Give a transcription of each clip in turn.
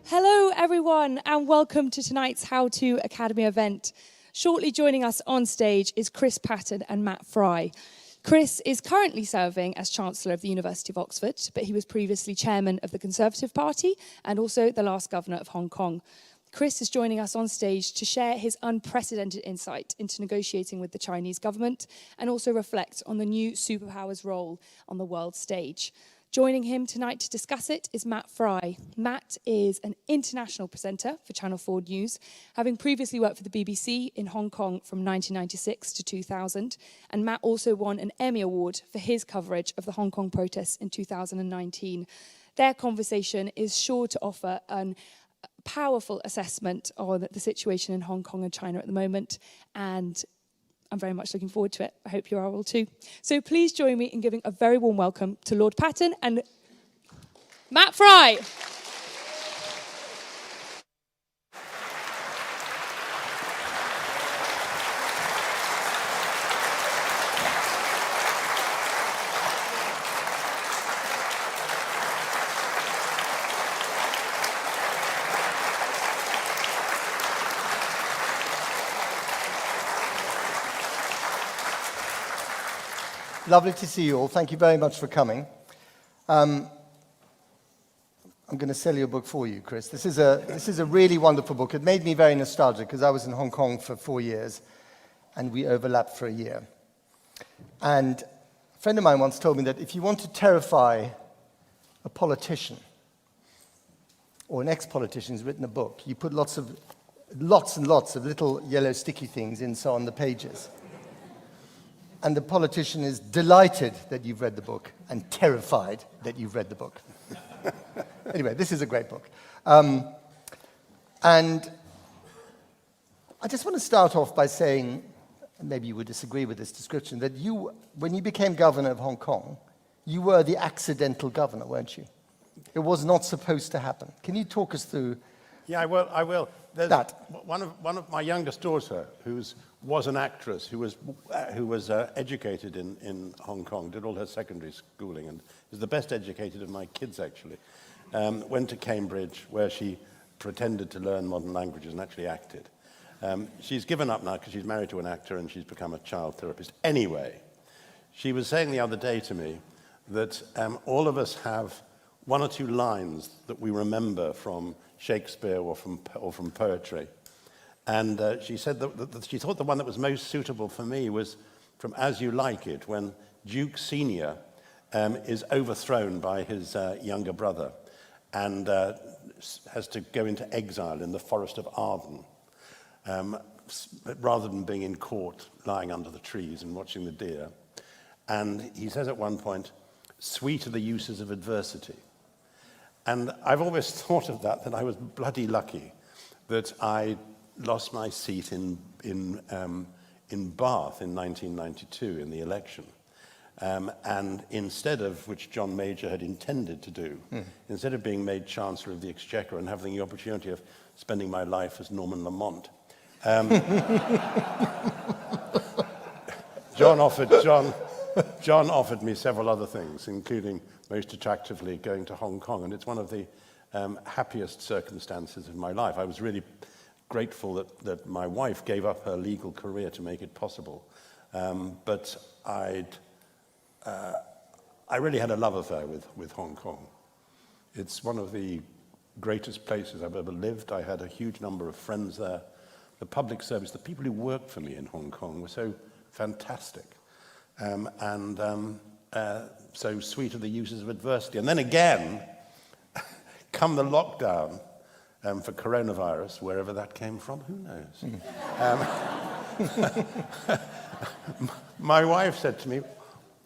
Hello everyone and welcome to tonight's How To Academy event. Shortly joining us on stage is Chris Patten and Matt Frei. Chris is currently serving as Chancellor of the University of Oxford, but he was previously chairman of the Conservative Party and also the last governor of Hong Kong. Chris is joining us on stage to share his unprecedented insight into negotiating with the Chinese government and also reflect on the new superpower's role on the world stage. Joining him tonight to discuss it is Matt Frei. Matt is an international presenter for Channel 4 News, having previously worked for the BBC in Hong Kong from 1996 to 2000. And Matt also won an Emmy Award for his coverage of the Hong Kong protests in 2019. Their conversation is sure to offer a powerful assessment on the situation in Hong Kong and China at the moment, and I'm very much looking forward to it. I hope you are all too. So please join me in giving a very warm welcome to Lord Patten and Matt Frei. Lovely to see you all. Thank you very much for coming. I'm going to sell you a book for you, Chris. This is a really wonderful book. It made me very nostalgic because I was in Hong Kong for 4 years and we overlapped for a year. And a friend of mine once told me that if you want to terrify a politician or an ex-politician who's written a book, you put lots and lots of little yellow sticky things on the pages. And the politician is delighted that you've read the book and terrified that you've read the book. Anyway, this is a great book. And I just want to start off by saying, and maybe you would disagree with this description, that you, when you became governor of Hong Kong, you were the accidental governor, weren't you? It was not supposed to happen. Can you talk us through? Yeah, I will. That. One of my youngest daughter, who was an actress, who was educated in Hong Kong, did all her secondary schooling, and is the best educated of my kids, actually. Went to Cambridge, where she pretended to learn modern languages and actually acted. She's given up now because she's married to an actor and she's become a child therapist. Anyway, she was saying the other day to me that all of us have one or two lines that we remember from Shakespeare or from poetry. And she said that she thought the one that was most suitable for me was from As You Like It, when Duke Senior is overthrown by his younger brother and has to go into exile in the forest of Arden, rather than being in court, lying under the trees and watching the deer. And he says at one point, "Sweet are the uses of adversity." And I've always thought of that I was bloody lucky that I lost my seat in Bath in 1992 in the election. And instead of, which John Major had intended to do, instead of being made Chancellor of the Exchequer and having the opportunity of spending my life as Norman Lamont, John offered me several other things, including, most attractively, going to Hong Kong. And it's one of the happiest circumstances of my life. I was really grateful that my wife gave up her legal career to make it possible. But I really had a love affair with Hong Kong. It's one of the greatest places I've ever lived. I had a huge number of friends there. The public service, the people who worked for me in Hong Kong were so fantastic. So sweet are the uses of adversity. And then again, come the lockdown for coronavirus, wherever that came from, who knows? My wife said to me,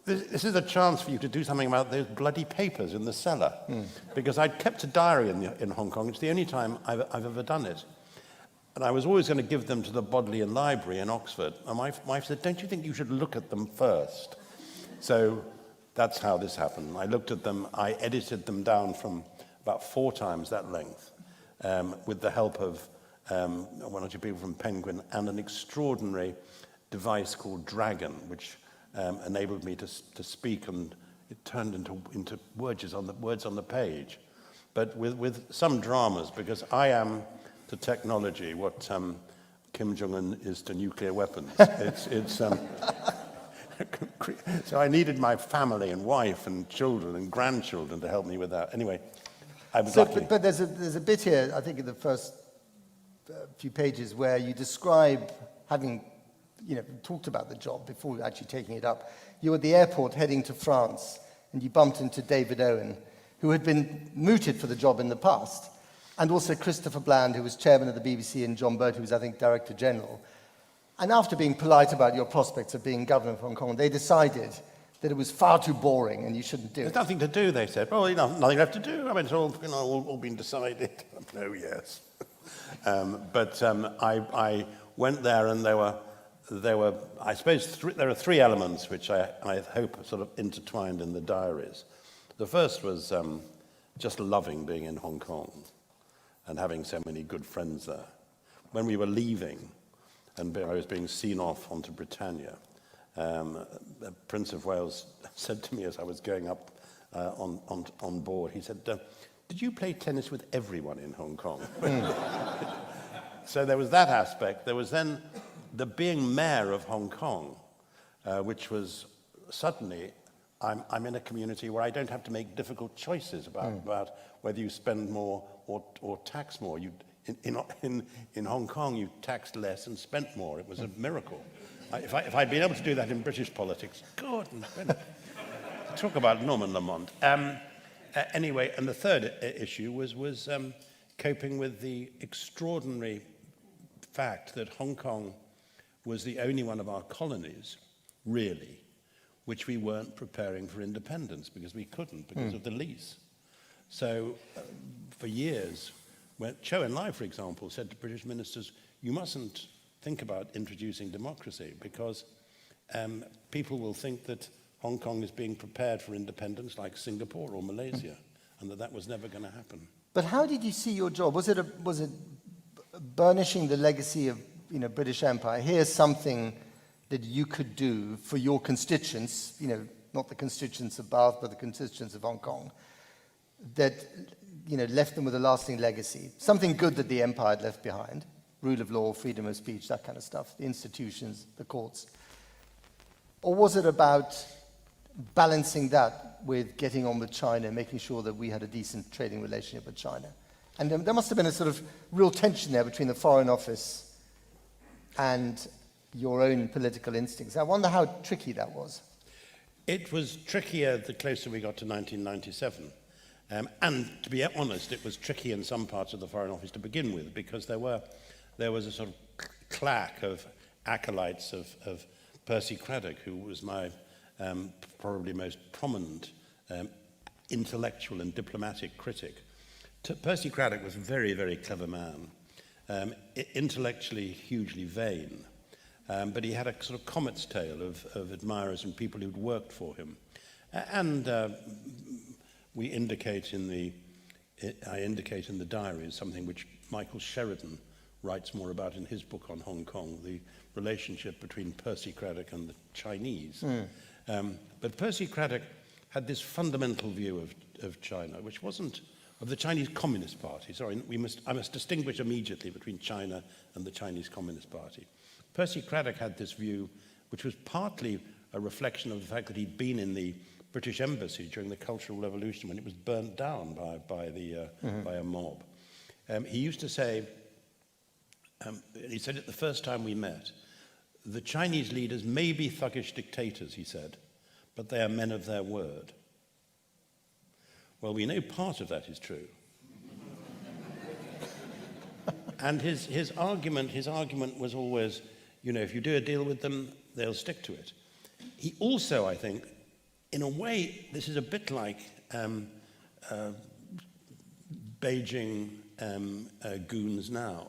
this is a chance for you to do something about those bloody papers in the cellar. Because I'd kept a diary in Hong Kong. It's the only time I've ever done it. And I was always going to give them to the Bodleian Library in Oxford. And my wife said, "Don't you think you should look at them first?" So that's how this happened. I looked at them, I edited them down from about 4 times that length, with the help of one or two people from Penguin and an extraordinary device called Dragon, which enabled me to speak, and it turned into words on the page. but with some dramas, because I am to technology what Kim Jong-un is to nuclear weapons. So I needed my family and wife and children and grandchildren to help me with that. Anyway, I was lucky. But there's a bit here, I think in the first few pages, where you describe having, talked about the job before actually taking it up. You were at the airport heading to France, and you bumped into David Owen, who had been mooted for the job in the past, and also Christopher Bland, who was chairman of the BBC, and John Birt, who was, I think, Director General. And after being polite about your prospects of being governor of Hong Kong, they decided that it was far too boring and you shouldn't do it. There's nothing to do, they said. Well, nothing left to do. I mean, it's all, all been decided. No, yes. I went there, and there were, I suppose, there are three elements which I hope are sort of intertwined in the diaries. The first was just loving being in Hong Kong and having so many good friends there. When we were leaving, and I was being seen off onto Britannia, the Prince of Wales said to me as I was going up on board, he said, did you play tennis with everyone in Hong Kong? So there was that aspect. There was then the being mayor of Hong Kong, which was suddenly, I'm in a community where I don't have to make difficult choices about whether you spend more or tax more. In Hong Kong, you taxed less and spent more. It was a miracle. If I'd been able to do that in British politics, God, talk about Norman Lamont. Anyway, and the third issue was coping with the extraordinary fact that Hong Kong was the only one of our colonies, really, which we weren't preparing for independence because we couldn't, because of the lease. So for years, when Chou En-lai, for example, said to British ministers, you mustn't think about introducing democracy because people will think that Hong Kong is being prepared for independence like Singapore or Malaysia, and that was never going to happen. But how did you see your job? Was it burnishing the legacy of British Empire? Here's something that you could do for your constituents, not the constituents of Bath, but the constituents of Hong Kong, that left them with a lasting legacy. Something good that the empire had left behind. Rule of law, freedom of speech, that kind of stuff. The institutions, the courts. Or was it about balancing that with getting on with China, making sure that we had a decent trading relationship with China? And there must have been a sort of real tension there between the Foreign Office and your own political instincts. I wonder how tricky that was. It was trickier the closer we got to 1997. And to be honest, it was tricky in some parts of the Foreign Office to begin with, because there was a sort of claque of acolytes of Percy Craddock, who was my probably most prominent intellectual and diplomatic critic. Percy Craddock was a very, very clever man, intellectually hugely vain, but he had a sort of comet's tail of admirers and people who'd worked for him. And I indicate in the diaries something which Michael Sheridan writes more about in his book on Hong Kong, the relationship between Percy Craddock and the Chinese. But Percy Craddock had this fundamental view of China, which wasn't of the Chinese Communist Party. Sorry, I must distinguish immediately between China and the Chinese Communist Party. Percy Craddock had this view, which was partly a reflection of the fact that he'd been in the British Embassy during the Cultural Revolution when it was burnt down by a mob. He used to say, he said it the first time we met, the Chinese leaders may be thuggish dictators, he said, but they are men of their word. Well, we know part of that is true. And his argument was always, if you do a deal with them, they'll stick to it. He also, I think, in a way, this is a bit like Beijing goons now.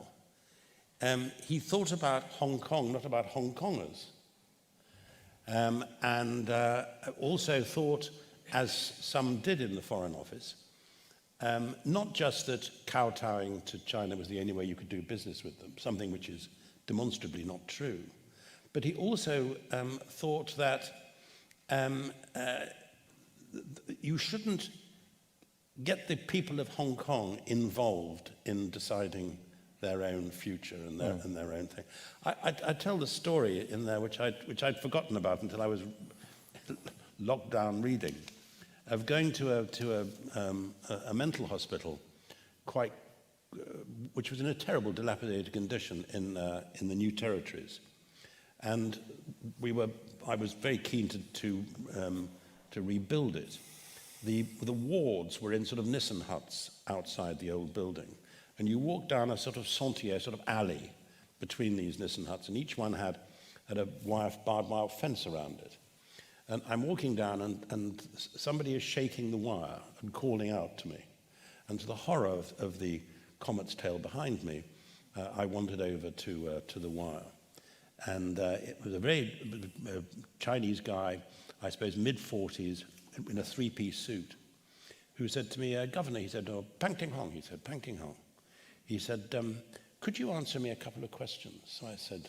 He thought about Hong Kong, not about Hong Kongers. And also thought, as some did in the Foreign Office, not just that kowtowing to China was the only way you could do business with them, something which is demonstrably not true, but he also thought that you shouldn't get the people of Hong Kong involved in deciding their own future and their own thing. I tell the story in there which I'd forgotten about until I was locked down reading, of going to a mental hospital, which was in a terrible, dilapidated condition in the New Territories, and I was very keen to rebuild it. The wards were in sort of Nissen huts outside the old building, and you walk down a sort of sentier, sort of alley between these Nissen huts, and each one had a barbed wire fence around it. And I'm walking down, and somebody is shaking the wire and calling out to me. And to the horror of the comet's tail behind me, I wandered over to the wire. And it was a very Chinese guy, I suppose mid-40s, in a three-piece suit, who said to me, Governor, he said, oh, Pang Ting Hong, he said, Pang Ting Hong. He said, could you answer me a couple of questions? So I said,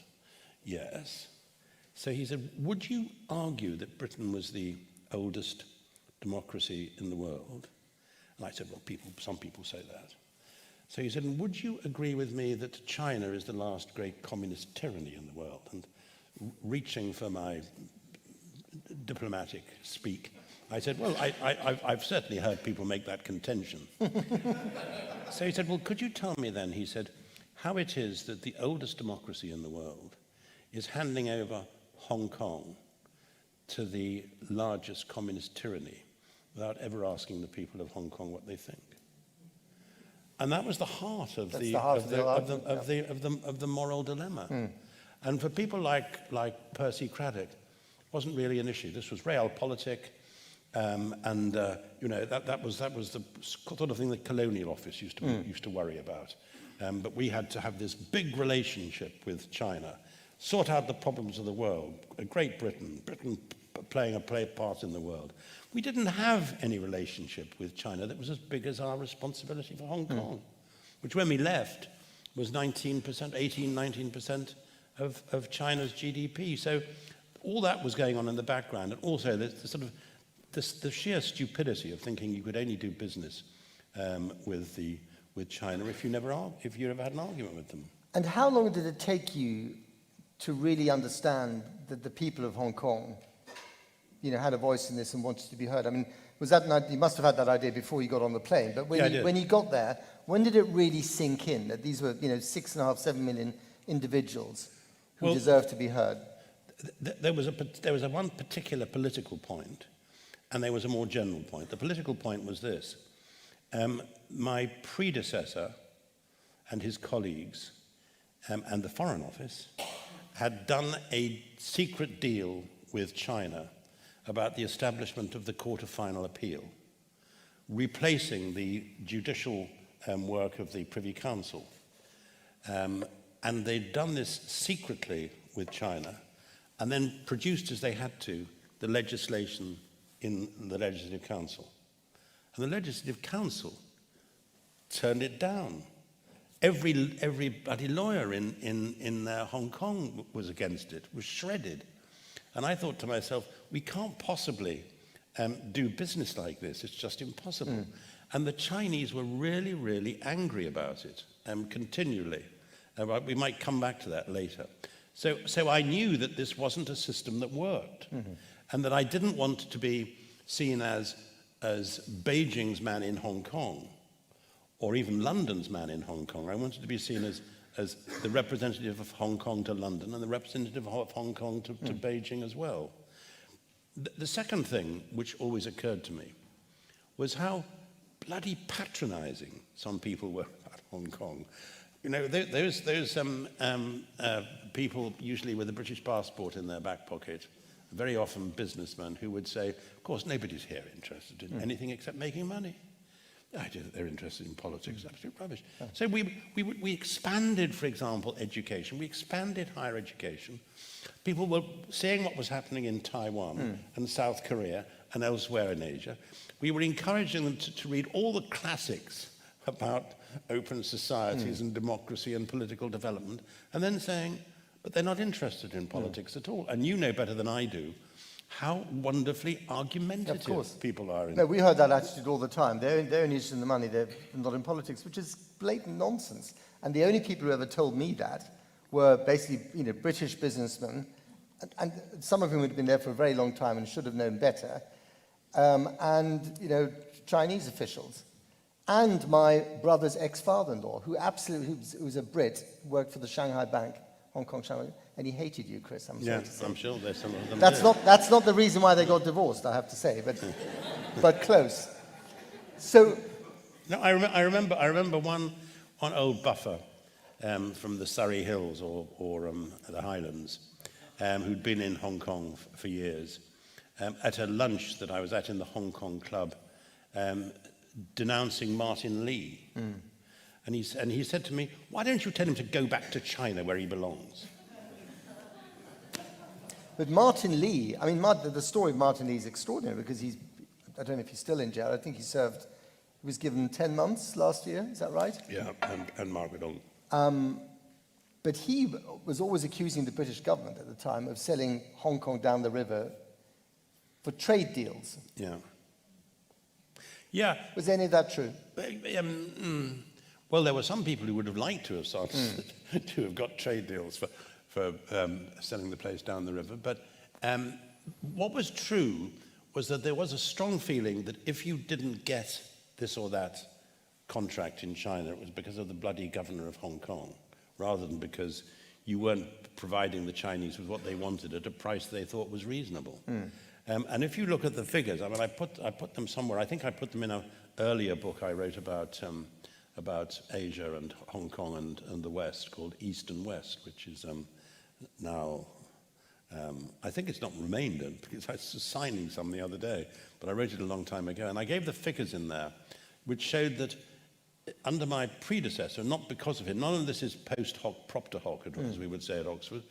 yes. So he said, would you argue that Britain was the oldest democracy in the world? And I said, well, some people say that. So he said, and would you agree with me that China is the last great communist tyranny in the world? And reaching for my diplomatic speak, I said, well, I've certainly heard people make that contention. So he said, well, could you tell me then, he said, how it is that the oldest democracy in the world is handing over Hong Kong to the largest communist tyranny without ever asking the people of Hong Kong what they think? And that was the heart of the moral dilemma. And for people like Percy Craddock, it wasn't really an issue. This was realpolitik, that was the sort of thing the Colonial Office used to worry about. But we had to have this big relationship with China, sort out the problems of the world. Great Britain playing a part in the world. We didn't have any relationship with China that was as big as our responsibility for Hong Kong, which when we left was 19% of China's GDP. So all that was going on in the background, and also the sheer stupidity of thinking you could only do business with China if you never had an argument with them. And how long did it take you to really understand that the people of Hong Kong, had a voice in this and wanted to be heard? I mean, was that you must have had that idea before you got on the plane, but when you got there, when did it really sink in that these were, 6.5, 7 million individuals who deserve to be heard? There was one particular political point, and there was a more general point. The political point was this. My predecessor and his colleagues and the Foreign Office had done a secret deal with China about the establishment of the Court of Final Appeal, replacing the judicial work of the Privy Council. And they'd done this secretly with China, and then produced, as they had to, the legislation in the Legislative Council. And the Legislative Council turned it down. Every bloody lawyer in Hong Kong was against it, was shredded. And I thought to myself, we can't possibly do business like this. It's just impossible. And the Chinese were really, really angry about it, continually. We might come back to that later. So I knew that this wasn't a system that worked, and that I didn't want to be seen as Beijing's man in Hong Kong, or even London's man in Hong Kong. I wanted to be seen as the representative of Hong Kong to London and the representative of Hong Kong to Beijing as well. The second thing which always occurred to me was how bloody patronizing some people were about Hong Kong. Those people, usually with a British passport in their back pocket, very often businessmen, who would say, of course, nobody's here interested in anything except making money. The idea that they're interested in politics is absolute rubbish. So we expanded, for example, education. We expanded higher education. People were seeing what was happening in Taiwan and South Korea and elsewhere in Asia. We were encouraging them to read all the classics about open societies and democracy and political development, and then saying, but they're not interested in politics at all. And you know better than I do how wonderfully argumentative people are. No, we heard that attitude all the time. They're only interested in the money, they're not in politics, which is blatant nonsense. And the only people who ever told me that were basically, British businessmen, and some of whom had been there for a very long time and should have known better, and Chinese officials. And my brother's ex-father-in-law, who was a Brit, worked for the Shanghai Bank, Hong Kong Shanghai, and he hated you, Chris. I'm sorry to say. I'm sure there's some of them. That's not the reason why they got divorced, I have to say, but close. So, no, I remember one old buffer from the Surrey Hills or the Highlands, who'd been in Hong Kong for years, at a lunch that I was at in the Hong Kong Club, denouncing Martin Lee. Mm. And he said to me, "Why don't you tell him to go back to China where he belongs?" But Martin Lee, I mean, the story of Martin Lee is extraordinary because I don't know if he's still in jail. I think he was given 10 months last year, is that right? Yeah, and Margaret Ong. But he was always accusing the British government at the time of selling Hong Kong down the river for trade deals. Yeah. Yeah. Was any of that true? Well, there were some people who would have liked to have started to have got trade deals for selling the place down the river. But what was true was that there was a strong feeling that if you didn't get this or that contract in China, it was because of the bloody governor of Hong Kong, rather than because you weren't providing the Chinese with what they wanted at a price they thought was reasonable. Mm. And if you look at the figures, I mean, I put them somewhere. I think I put them in an earlier book I wrote about Asia and Hong Kong and the West, called East and West, which is now, I think it's not remained in, because I was signing some the other day, but I wrote it a long time ago, and I gave the figures in there, which showed that under my predecessor, not because of him, none of this is post hoc propter hoc, as we would say at Oxford,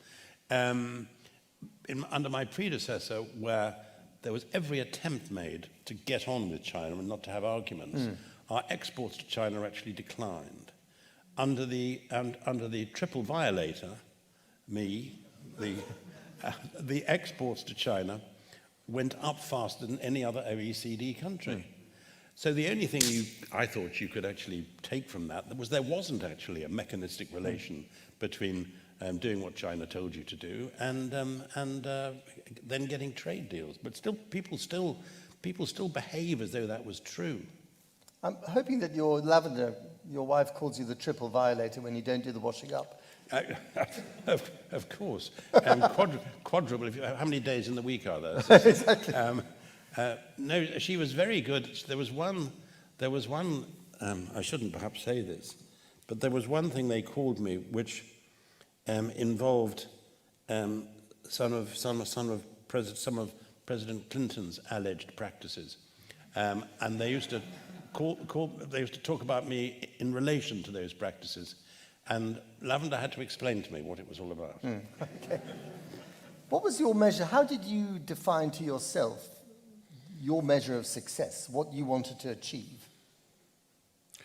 under my predecessor, where there was every attempt made to get on with China and not to have arguments, our exports to China actually declined. Under the triple violator, the exports to China went up faster than any other OECD country. So the only thing I thought you could actually take from that was there wasn't actually a mechanistic relation between doing what China told you to do and then getting trade deals. But still, people still behave as though that was true. I'm hoping that your wife calls you the triple violator when you don't do the washing up. Of course. Quadruple. How many days in the week are there? Exactly. No, she was very good. There was one. I shouldn't perhaps say this, but there was one thing they called me, which involved some of President Clinton's alleged practices, and they used to talk about me in relation to those practices. And Lavender had to explain to me what it was all about. Okay. What was your measure? How did you define to yourself your measure of success, what you wanted to achieve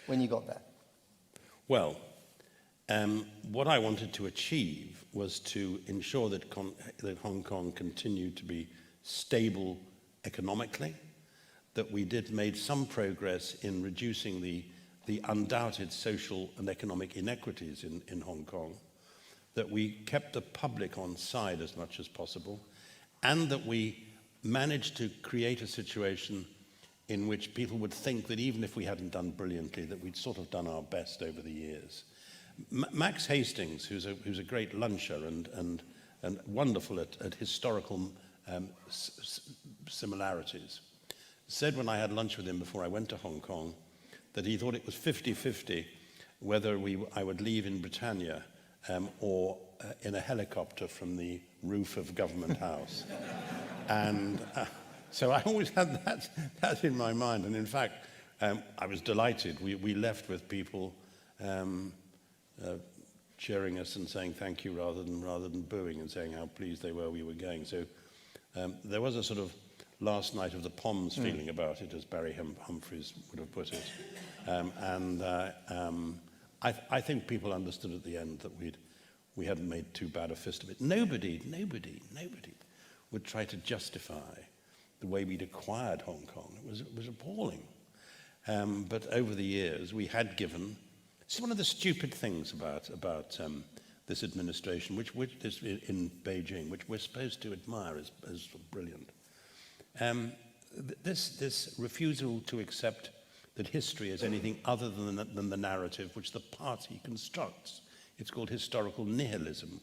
when you got there? Well, what I wanted to achieve was to ensure that Hong Kong continued to be stable economically, that we made some progress in reducing the undoubted social and economic inequities in Hong Kong, that we kept the public on side as much as possible, and that we managed to create a situation in which people would think that even if we hadn't done brilliantly, that we'd sort of done our best over the years. Max Hastings, who's a great luncher and wonderful at historical similarities, said when I had lunch with him before I went to Hong Kong that he thought it was 50-50 whether I would leave in Britannia or in a helicopter from the roof of Government House. And so I always had that in my mind. And in fact, I was delighted. We left with people cheering us and saying thank you rather than booing and saying how pleased they were we were going. So there was a sort of last night of the Poms feeling about it, as Barry Humphries would have put it. I think people understood at the end that we hadn't made too bad a fist of it. Nobody would try to justify the way we'd acquired Hong Kong. It was appalling. But over the years, we had given. It's one of the stupid things about this administration, which is in Beijing, which we're supposed to admire as brilliant. This refusal to accept that history is anything other than the narrative which the party constructs. It's called historical nihilism.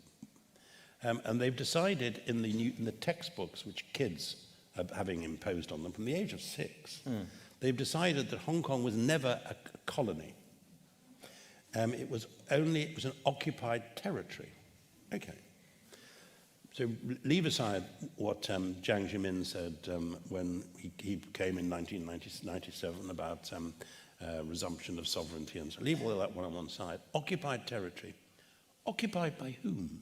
And they've decided in the textbooks, which kids are having imposed on them from the age of 6, they've decided that Hong Kong was never a colony. It was an occupied territory. Okay. So leave aside what Jiang Zemin said when he came in 1997 about resumption of sovereignty, and so leave all that one on one side. Occupied territory. Occupied by whom?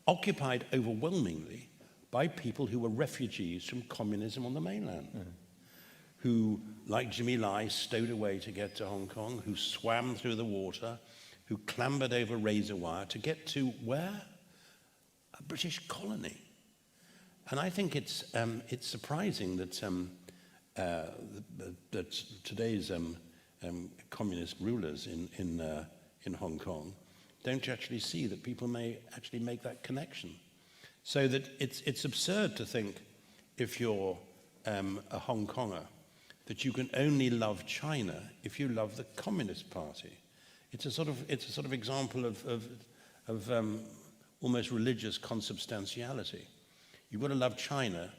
Occupied overwhelmingly by people who were refugees from communism on the mainland, who, like Jimmy Lai, stowed away to get to Hong Kong, who swam through the water, who clambered over razor wire to get to where? A British colony. And I think it's surprising that that today's communist rulers in Hong Kong don't actually see that people may actually make that connection. So that it's absurd to think, if you're a Hong Konger, that you can only love China if you love the Communist Party. It's a sort of example of almost religious consubstantiality. You've got to love China.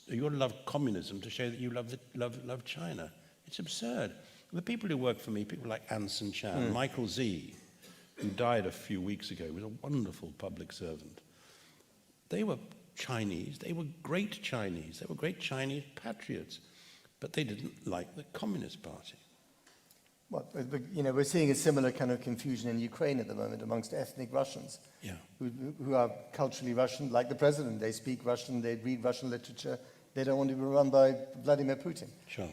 You've got to love communism to show that you love China. It's absurd. The people who work for me, people like Anson Chan, Michael Z, who died a few weeks ago, was a wonderful public servant. They were Chinese. They were great Chinese. They were great Chinese patriots. But they didn't like the Communist Party. Well, we're seeing a similar kind of confusion in Ukraine at the moment amongst ethnic Russians, who are culturally Russian, like the president. They speak Russian, they read Russian literature. They don't want to be run by Vladimir Putin. Sure.